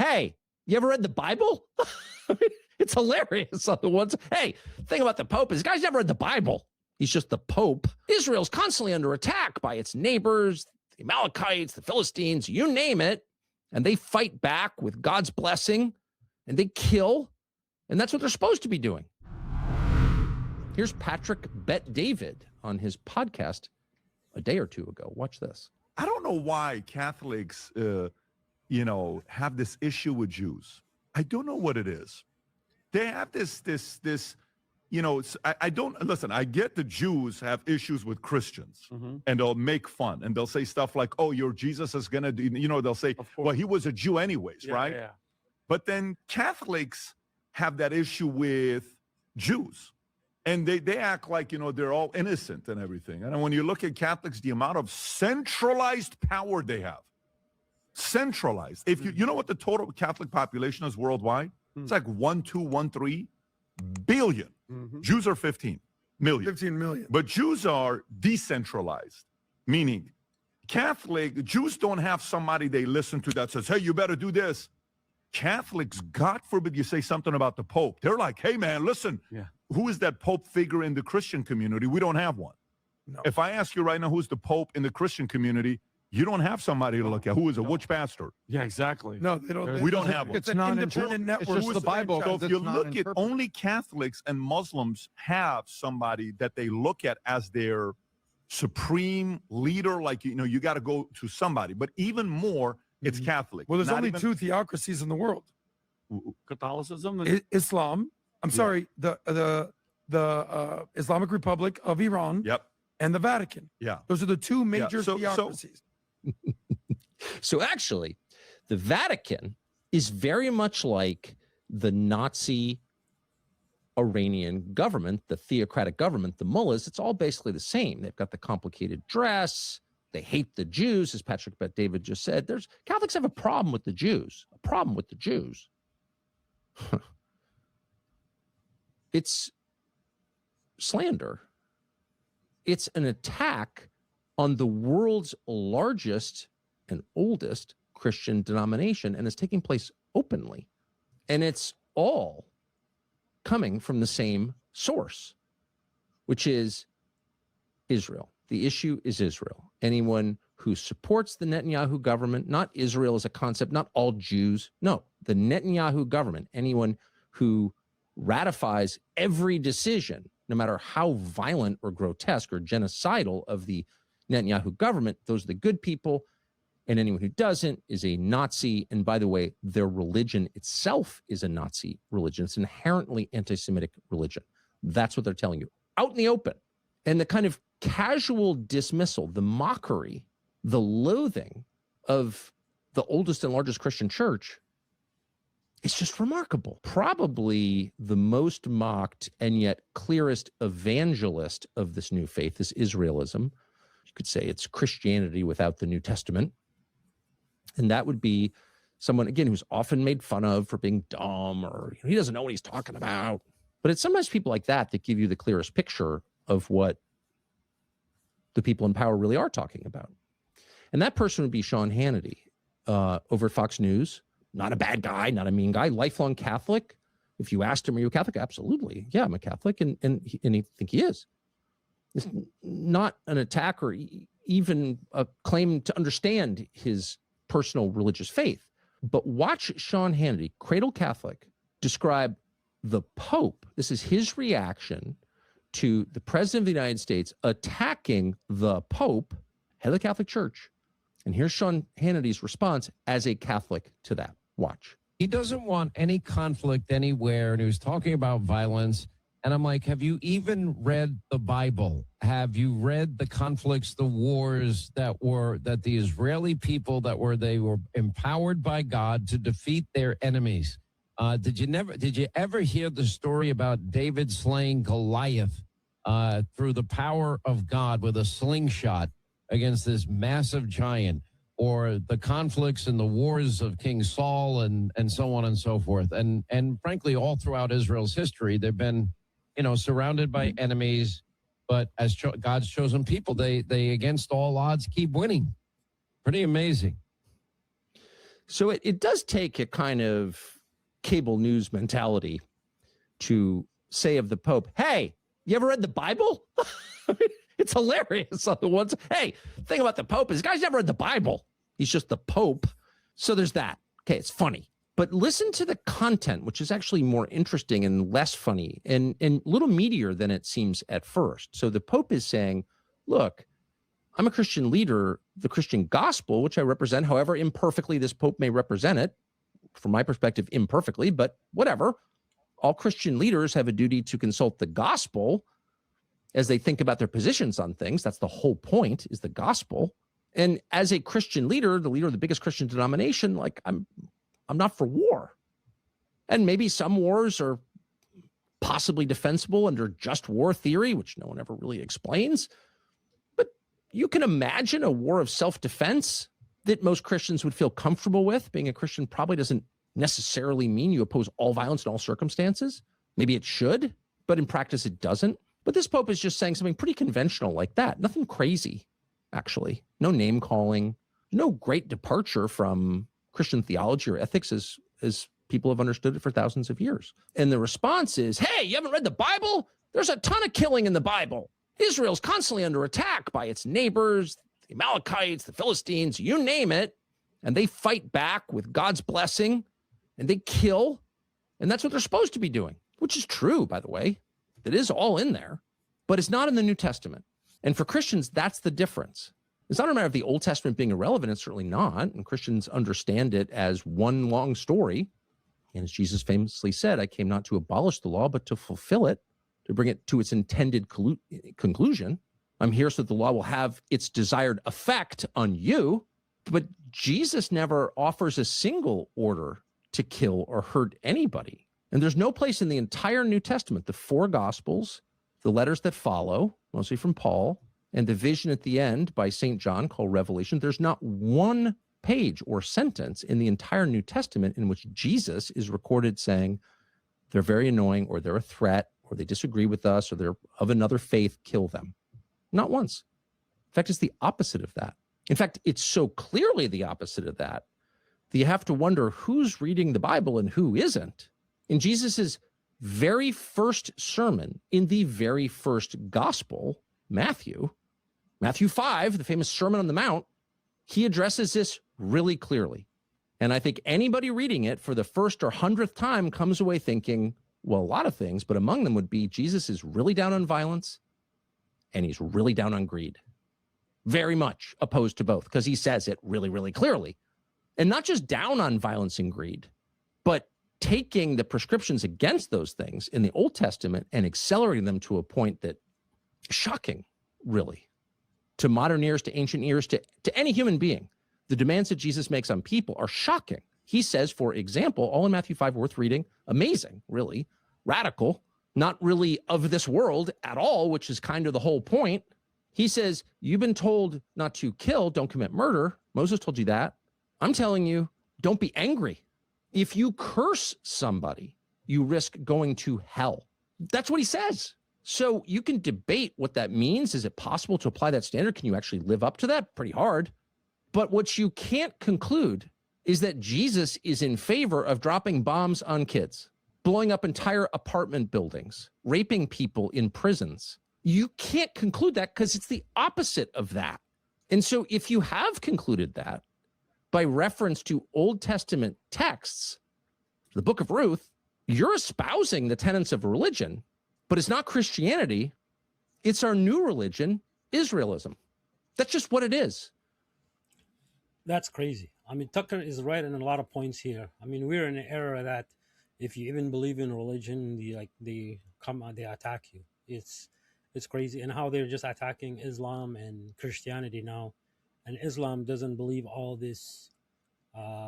Hey, you ever read the Bible? It's hilarious. Hey, thing about the Pope is this guy's never read the Bible. He's just the Pope. Israel's constantly under attack by its neighbors, the Amalekites, the Philistines, you name it. And they fight back with God's blessing, and they kill. And that's what they're supposed to be doing. Here's Patrick Bet-David on his podcast a day or two ago. Watch this. I don't know why Catholics, have this issue with Jews. I don't know what it is. They have this, I don't, listen, I get the Jews have issues with Christians, and they'll make fun, and they'll say stuff like, oh, your Jesus is going to do, they'll say, well, he was a Jew anyways, right? Yeah. But then Catholics have that issue with Jews. And they act like, they're all innocent and everything. And when you look at Catholics, the amount of centralized power they have. Centralized. If you know what the total Catholic population is worldwide? It's like 1.213 billion. Jews are 15 million. 15 million. But Jews are decentralized, meaning Jews don't have somebody they listen to that says, hey, you better do this. Catholics, God forbid you say something about the Pope. They're like, hey, man, listen. Yeah. Who is that Pope figure in the Christian community? We don't have one. No. If I ask you right now who's the Pope in the Christian community, you don't have somebody to look at. Who is a witch pastor? Yeah, exactly. No, they don't. We don't have one. It's an independent network. It's just the Bible. So if you look at only Catholics and Muslims have somebody that they look at as their supreme leader, like, you got to go to somebody. But even more, it's Catholic. Well, there's only two theocracies in the world. Catholicism? Islam. I'm sorry, the Islamic Republic of Iran. Yep. And the Vatican. Yeah. Those are the two major theocracies. So actually, the Vatican is very much like the Nazi Iranian government, the theocratic government, the mullahs. It's all basically the same. They've got the complicated dress. They hate the Jews, as Patrick Bet-David just said. Catholics have a problem with the Jews. It's slander. It's an attack on the world's largest and oldest Christian denomination, and it's taking place openly. And it's all coming from the same source, which is Israel. The issue is Israel. Anyone who supports the Netanyahu government, not Israel as a concept, not all Jews, no, the Netanyahu government, anyone who ratifies every decision, no matter how violent or grotesque or genocidal of the Netanyahu government, those are the good people. And anyone who doesn't is a Nazi. And by the way, their religion itself is a Nazi religion. It's an inherently anti-Semitic religion. That's what they're telling you out in the open. And the kind of casual dismissal, the mockery, the loathing of the oldest and largest Christian church, it's just remarkable. Probably the most mocked and yet clearest evangelist of this new faith is Israelism. You could say it's Christianity without the New Testament. And that would be someone, again, who's often made fun of for being dumb or he doesn't know what he's talking about. But it's sometimes people like that that give you the clearest picture of what the people in power really are talking about. And that person would be Sean Hannity over at Fox News. Not a bad guy, not a mean guy, lifelong Catholic. If you asked him, are you a Catholic? Absolutely. Yeah, I'm a Catholic. And I think he is. It's not an attack or even a claim to understand his personal religious faith. But watch Sean Hannity, cradle Catholic, describe the Pope. This is his reaction to the President of the United States attacking the Pope, head of the Catholic Church. And here's Sean Hannity's response as a Catholic to that. Watch. He doesn't want any conflict anywhere. And he was talking about violence. And I'm like, have you even read the Bible? Have you read the conflicts, the wars that the Israeli people they were empowered by God to defeat their enemies? Did you ever hear the story about David slaying Goliath through the power of God with a slingshot against this massive giant? Or the conflicts and the wars of King Saul and so on and so forth. And frankly, all throughout Israel's history, they've been, surrounded by enemies. But as God's chosen people, they against all odds keep winning. Pretty amazing. So it does take a kind of cable news mentality to say of the Pope, hey, you ever read the Bible? It's hilarious. Hey, thing about the Pope is this guy's never read the Bible. He's just the Pope. So there's that. Okay, it's funny. But listen to the content, which is actually more interesting and less funny and a little meatier than it seems at first. So the Pope is saying, look, I'm a Christian leader. The Christian gospel, which I represent, however imperfectly this Pope may represent it, from my perspective, imperfectly, but whatever. All Christian leaders have a duty to consult the gospel as they think about their positions on things. That's the whole point, is the gospel. And as a Christian leader, the leader of the biggest Christian denomination, like I'm not for war. And maybe some wars are possibly defensible under just war theory, which no one ever really explains. But you can imagine a war of self-defense that most Christians would feel comfortable with. Being a Christian probably doesn't necessarily mean you oppose all violence in all circumstances. Maybe it should, but in practice it doesn't. But this Pope is just saying something pretty conventional like that. Nothing crazy, actually. No name calling, no great departure from Christian theology or ethics as people have understood it for thousands of years. And the response is, hey, you haven't read the Bible? There's a ton of killing in the Bible. Israel's constantly under attack by its neighbors, the Amalekites, the Philistines, you name it. And they fight back with God's blessing. And they kill, and that's what they're supposed to be doing, which is true, by the way. It is all in there, but it's not in the New Testament. And for Christians, that's the difference. It's not a matter of the Old Testament being irrelevant. It's certainly not. And Christians understand it as one long story. And as Jesus famously said, I came not to abolish the law, but to fulfill it, to bring it to its intended conclusion. I'm here so that the law will have its desired effect on you. But Jesus never offers a single order to kill or hurt anybody. And there's no place in the entire New Testament, the four Gospels, the letters that follow, mostly from Paul, and the vision at the end by St. John called Revelation, there's not one page or sentence in the entire New Testament in which Jesus is recorded saying, they're very annoying, or they're a threat, or they disagree with us, or they're of another faith, kill them. Not once. In fact, it's the opposite of that. In fact, it's so clearly the opposite of that you have to wonder who's reading the Bible and who isn't. In Jesus's very first sermon, in the very first gospel, Matthew 5, the famous Sermon on the Mount, he addresses this really clearly. And I think anybody reading it for the first or 100th time comes away thinking, well, a lot of things, but among them would be Jesus is really down on violence and he's really down on greed. Very much opposed to both, because he says it really, really clearly. And not just down on violence and greed, but taking the prescriptions against those things in the Old Testament and accelerating them to a point that shocking, really, to modern ears, to ancient ears, to any human being. The demands that Jesus makes on people are shocking. He says, for example, all in Matthew 5, worth reading, amazing, really, radical, not really of this world at all, which is kind of the whole point. He says, you've been told not to kill, don't commit murder. Moses told you that. I'm telling you, don't be angry. If you curse somebody, you risk going to hell. That's what he says. So you can debate what that means. Is it possible to apply that standard? Can you actually live up to that? Pretty hard. But what you can't conclude is that Jesus is in favor of dropping bombs on kids, blowing up entire apartment buildings, raping people in prisons. You can't conclude that because it's the opposite of that. And so if you have concluded that by reference to Old Testament texts, the book of Ruth, you're espousing the tenets of religion, but it's not Christianity. It's our new religion, Israelism. That's just what it is. That's crazy. I mean, Tucker is right in a lot of points here. I mean, we're in an era that if you even believe in religion, they come out, they attack you. It's crazy. And how they're just attacking Islam and Christianity now. And Islam doesn't believe all this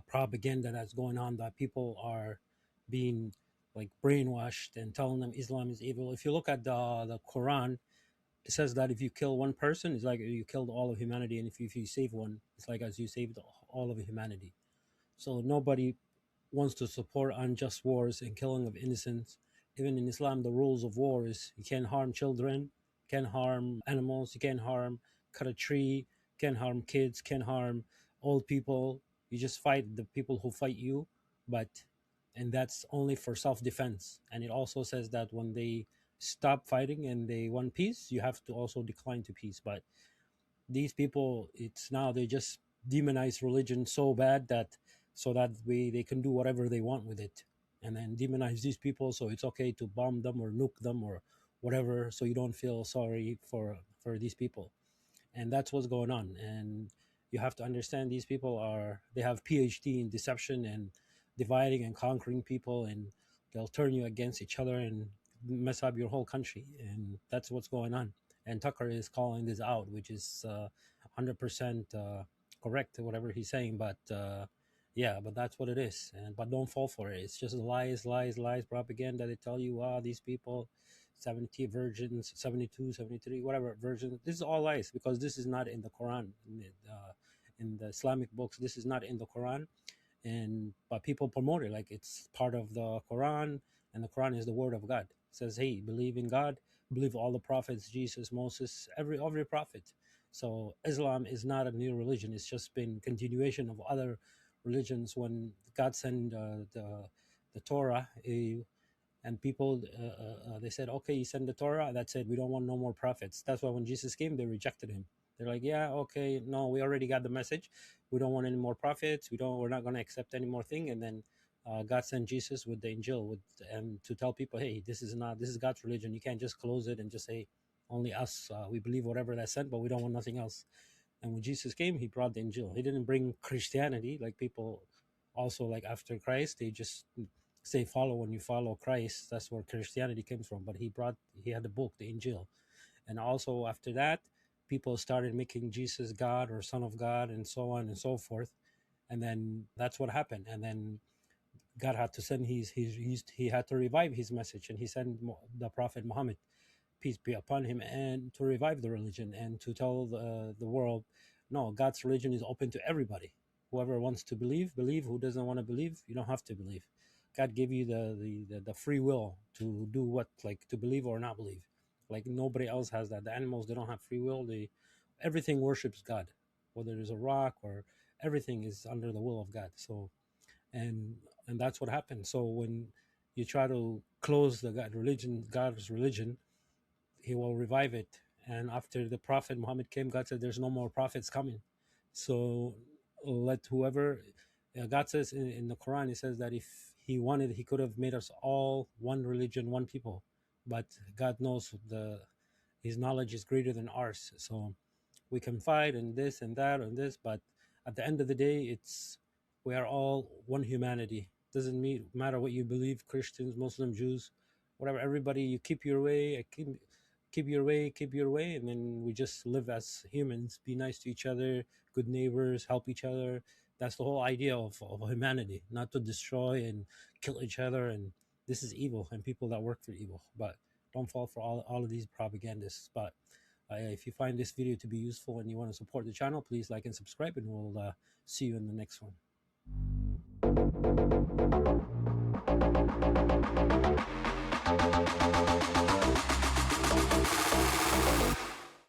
propaganda that's going on, that people are being like brainwashed and telling them Islam is evil. If you look at the Quran, it says that if you kill one person, it's like you killed all of humanity. And if you save one, it's like as you saved all of humanity. So nobody wants to support unjust wars and killing of innocents. Even in Islam, the rules of war is you can't harm children, you can't harm animals, you can't cut a tree, you can't harm kids, you can't harm old people, You just fight the people who fight you, and that's only for self-defense. And it also says that when they stop fighting and they want peace, you have to also decline to peace. But these people, it's now they just demonize religion so bad that so that way they can do whatever they want with it, and then demonize these people so it's okay to bomb them or nuke them or whatever, so you don't feel sorry for these people. And that's what's going on. And you have to understand these people they have phd in deception and dividing and conquering people, and they'll turn you against each other and mess up your whole country. And that's what's going on. And Tucker is calling this out, which is 100% correct, whatever he's saying. But yeah, but that's what it is. And but don't fall for it. It's just lies, lies, lies, propaganda. They tell you, these people 70 virgins, 72, 73, whatever virgins. This is all lies, because this is not in the Quran. In the Islamic books, this is not in the Quran. And but people promote it like it's part of the Quran, and the Quran is the word of God. It says, hey, believe in God, believe all the prophets, Jesus, Moses, every prophet. So Islam is not a new religion. It's just been continuation of other religions. When God sent the Torah, and people they said, okay, you send the Torah, that's it, we don't want no more prophets. That's why when Jesus came, they rejected him. They're like, yeah, okay, no, we already got the message, we don't want any more prophets, we're not going to accept any more thing. And then God sent Jesus with the Injil, and to tell people, hey, this is God's religion. You can't just close it and just say only us, we believe whatever that's sent, but we don't want nothing else. And when Jesus came, he brought the Injil. He didn't bring Christianity like people also, like after Christ, they just say follow. When you follow Christ, that's where Christianity comes from. But he had the book, the Injil. And also after that, people started making Jesus God or Son of God and so on and so forth. And then that's what happened. And then God had to send he had to revive his message, and he sent the Prophet Muhammad, peace be upon him, and to revive the religion and to tell the world, no, God's religion is open to everybody. Whoever wants to believe, believe. Who doesn't want to believe, you don't have to believe. God gave you the free will to do what, like to believe or not believe. Like nobody else has that. The animals, they don't have free will. Everything worships God, whether there's a rock or everything is under the will of God. So, and that's what happened. So when you try to close God's religion, he will revive it. And after the Prophet Muhammad came, God said there's no more prophets coming. So let whoever, God says in the Quran, he says that if he wanted, he could have made us all one religion, one people. But God knows his knowledge is greater than ours. So we can fight and this and that and this, but at the end of the day, we are all one humanity. Doesn't matter what you believe, Christians, Muslims, Jews, whatever. Everybody, you keep your way, keep your way, keep your way, and then we just live as humans. Be nice to each other, good neighbors, help each other. That's the whole idea of humanity, not to destroy and kill each other. And this is evil, and people that work for evil. But don't fall for all of these propagandists. But if you find this video to be useful and you want to support the channel, please like and subscribe, and we'll see you in the next one.